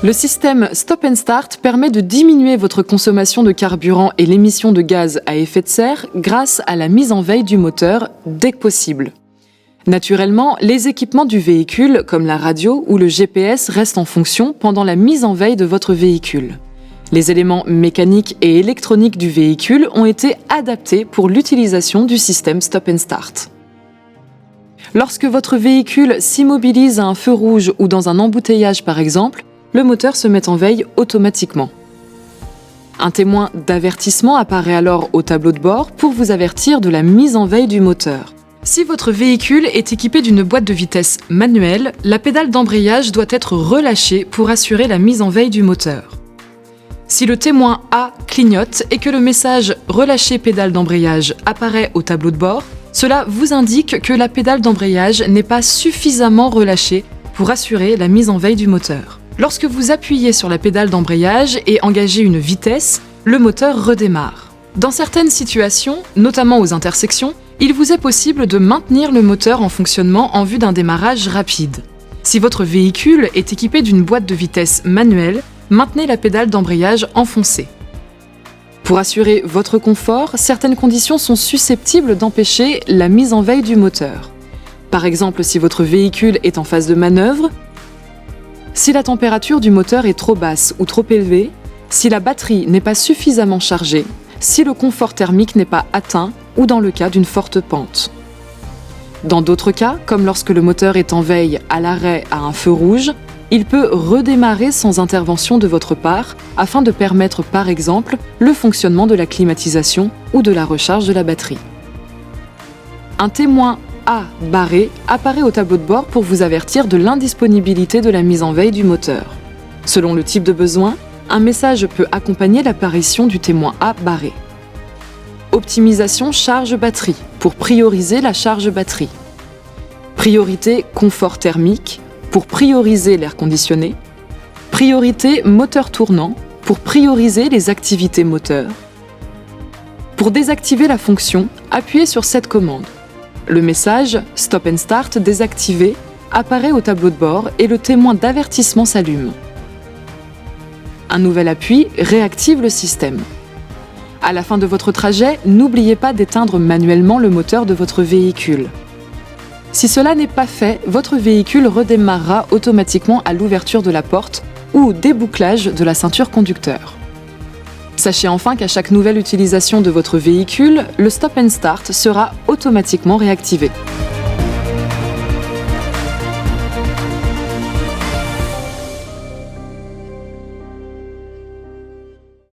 Le système Stop and Start permet de diminuer votre consommation de carburant et l'émission de gaz à effet de serre grâce à la mise en veille du moteur dès que possible. Naturellement, les équipements du véhicule, comme la radio ou le GPS, restent en fonction pendant la mise en veille de votre véhicule. Les éléments mécaniques et électroniques du véhicule ont été adaptés pour l'utilisation du système Stop and Start. Lorsque votre véhicule s'immobilise à un feu rouge ou dans un embouteillage par exemple, le moteur se met en veille automatiquement. Un témoin d'avertissement apparaît alors au tableau de bord pour vous avertir de la mise en veille du moteur. Si votre véhicule est équipé d'une boîte de vitesse manuelle, la pédale d'embrayage doit être relâchée pour assurer la mise en veille du moteur. Si le témoin A clignote et que le message « Relâcher pédale d'embrayage » apparaît au tableau de bord, cela vous indique que la pédale d'embrayage n'est pas suffisamment relâchée pour assurer la mise en veille du moteur. Lorsque vous appuyez sur la pédale d'embrayage et engagez une vitesse, le moteur redémarre. Dans certaines situations, notamment aux intersections, il vous est possible de maintenir le moteur en fonctionnement en vue d'un démarrage rapide. Si votre véhicule est équipé d'une boîte de vitesse manuelle, maintenez la pédale d'embrayage enfoncée. Pour assurer votre confort, certaines conditions sont susceptibles d'empêcher la mise en veille du moteur. Par exemple, si votre véhicule est en phase de manœuvre, si la température du moteur est trop basse ou trop élevée, si la batterie n'est pas suffisamment chargée, si le confort thermique n'est pas atteint ou dans le cas d'une forte pente. Dans d'autres cas, comme lorsque le moteur est en veille à l'arrêt à un feu rouge, il peut redémarrer sans intervention de votre part afin de permettre par exemple le fonctionnement de la climatisation ou de la recharge de la batterie. Un témoin A barré apparaît au tableau de bord pour vous avertir de l'indisponibilité de la mise en veille du moteur. Selon le type de besoin, un message peut accompagner l'apparition du témoin A barré. Optimisation charge batterie pour prioriser la charge batterie. Priorité confort thermique pour prioriser l'air conditionné. Priorité moteur tournant pour prioriser les activités moteurs. Pour désactiver la fonction, appuyez sur cette commande. Le message « Stop and Start » désactivé apparaît au tableau de bord et le témoin d'avertissement s'allume. Un nouvel appui réactive le système. À la fin de votre trajet, n'oubliez pas d'éteindre manuellement le moteur de votre véhicule. Si cela n'est pas fait, votre véhicule redémarrera automatiquement à l'ouverture de la porte ou au débouclage de la ceinture conducteur. Sachez enfin qu'à chaque nouvelle utilisation de votre véhicule, le Stop and Start sera automatiquement réactivé.